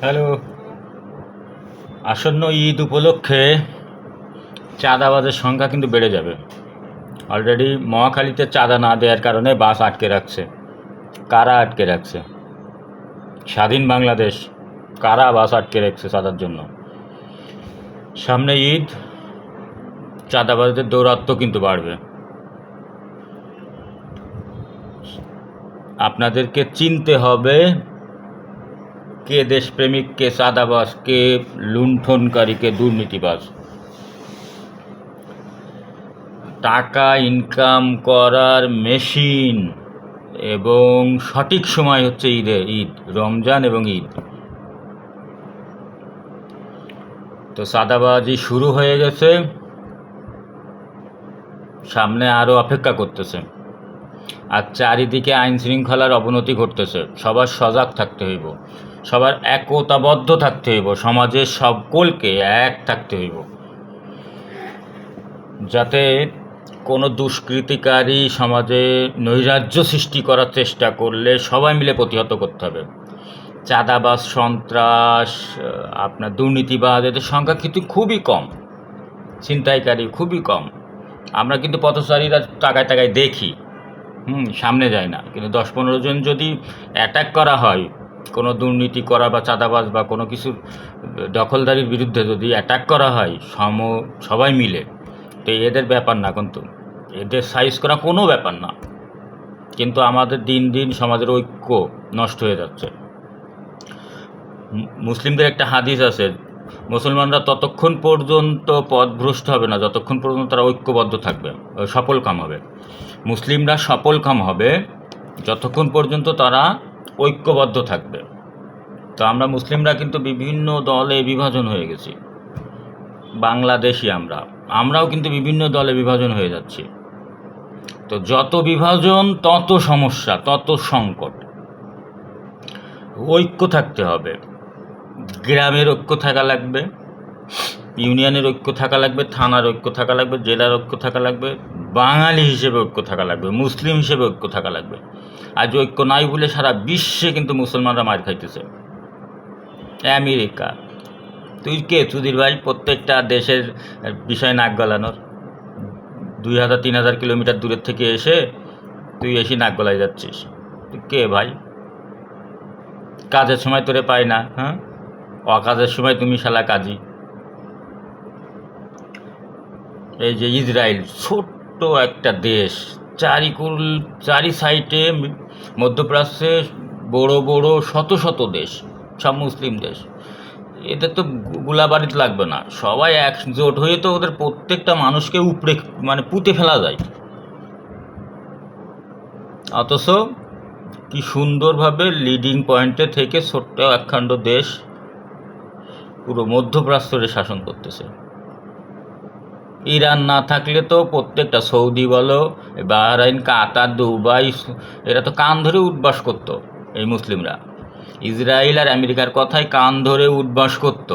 Hello. আসন্ন ঈদ উপলক্ষে চাঁদাবাজের সংখ্যা কিন্তু বেড়ে যাবে। অলরেডি মহাখালীতে চাঁদা না দেওয়ার কারণে বাস আটকে রাখছে। কারা আটকে রাখছে? স্বাধীন বাংলাদেশ। কারা বাস আটকে রাখছে চাঁদার জন্য? সামনে ঈদ, চাঁদাবাজদের দৌরাত্ম্য কিন্তু বাড়বে। আপনাদেরকে চিনতে হবে কে দেশপ্রেমিক, কে চাঁদাবাজ, কে লুণ্ঠনকারী, কে দুর্নীতিবাজ। টাকা ইনকাম করার মেশিন এবং সঠিক সময় হচ্ছে ঈদ, রমজান এবং ঈদ। তো চাঁদাবাজি শুরু হয়ে গেছে, সামনে আরও অপেক্ষা করতেছে। আর চারিদিকে আইন শৃঙ্খলার অবনতি ঘটতেছে। সবার সজাগ থাকতে হইব, সবার একতাবদ্ধ থাকতে হইব, সমাজের সকলকে এক থাকতে হইব, যাতে কোনো দুষ্কৃতিকারী সমাজে নৈরাজ্য সৃষ্টি করার চেষ্টা করলে সবাই মিলে প্রতিহত করতে হবে। চাঁদাবাজ, সন্ত্রাস, আপনার দুর্নীতিবাজ, এদের সংখ্যা কিন্তু খুবই কম, ছিনতাইকারী খুবই কম। আমরা কিন্তু পথচারীরা টাকায় টাকায় দেখি, সামনে যায় না। কিন্তু 10-15 জন যদি অ্যাটাক করা হয়, কোনো দুর্নীতি করা বা চাঁদাবাজ বা কোনো কিছুর দখলদারির বিরুদ্ধে যদি অ্যাটাক করা হয় সবাই মিলে, তো এদের ব্যাপার না, কিন্তু এদের সাইজ করা কোনো ব্যাপার না। কিন্তু আমাদের দিন দিন সমাজের ঐক্য নষ্ট হয়ে যাচ্ছে। মুসলিমদের একটা হাদিস আছে, মুসলমানরা ততক্ষণ পর্যন্ত পথভ্রষ্ট হবে না যতক্ষণ পর্যন্ত তারা ঐক্যবদ্ধ থাকবে, সফলকাম হবে। মুসলিমরা সফলকাম হবে যতক্ষণ পর্যন্ত তারা ঐক্যবদ্ধ থাকবে। তো আমরা মুসলিমরা কিন্তু বিভিন্ন দলে বিভাজন হয়ে গেছি। বাংলাদেশি আমরাও কিন্তু বিভিন্ন দলে বিভাজন হয়ে যাচ্ছি। তো যত বিভাজন তত সমস্যা, তত সংকট। ঐক্য থাকতে হবে। গ্রামের ঐক্য থাকা লাগবে, ইউনিয়নের ঐক্য থাকা লাগবে, থানার ঐক্য থাকা লাগবে, জেলার ঐক্য থাকা লাগবে, বাঙালি হিসেবে ঐক্য থাকা লাগবে, মুসলিম হিসেবে ঐক্য থাকা লাগবে। আজ ঐক্য নাই বলে সারা বিশ্বে কিন্তু মুসলমানরা মার খাইতেছে। আমেরিকা, তুই কে সুধীর ভাই প্রত্যেকটা দেশের বিষয়ে নাক গলানোর? 2000-3000 কিলোমিটার দূরের থেকে এসে তুই এসে নাক গলায় যাচ্ছিস? তুই কে ভাই? কাজের সময় তোরে পাই না, অকাজের সময় তুমি শালা কাজী। এই যে ইসরায়েল, ছোট্ট একটা দেশ, চারি সাইডে মধ্যপ্রাচ্যে বড় বড় শত শত দেশ, সব মুসলিম দেশ। এদের তো গোলাবারিত লাগবে না, সবাই একজোট হয়ে তো ওদের প্রত্যেকটা মানুষকে উপড়ে পুঁতে ফেলা যায়। অথচ কি সুন্দরভাবে লিডিং পয়েন্টে থেকে ছোট্ট একখণ্ড দেশ পুরো মধ্যপ্রাচ্যে শাসন করতেছে। ইরান না থাকলে তো প্রত্যেকটা সৌদি বলো, বাহরাইন, কাতার, দুবাই, এরা তো কান ধরে উঠবাস করতো। এই মুসলিমরা ইসরায়েল আর আমেরিকার কথায় কান ধরে উঠবাস করত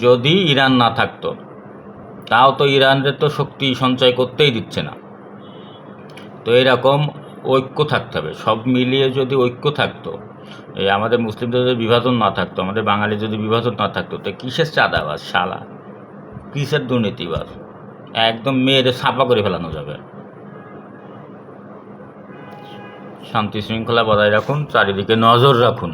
যদি ইরান না থাকতো। তাও তো ইরানের তো শক্তি সঞ্চয় করতেই দিচ্ছে না। তো এরকম ঐক্য থাকতে হবে, সব মিলিয়ে যদি ঐক্য থাকতো, এই আমাদের মুসলিমদের যদি বিভাজন না থাকতো, আমাদের বাঙালি যদি বিভাজন না থাকতো, তো কিসের চাঁদাবাজ শালা, কিসের দুর্নীতিবাজ, একদম মেয়েদের ছাপা করে ফেলানো যাবে। শান্তি শৃঙ্খলা বজায় রাখুন, চারিদিকে নজর রাখুন।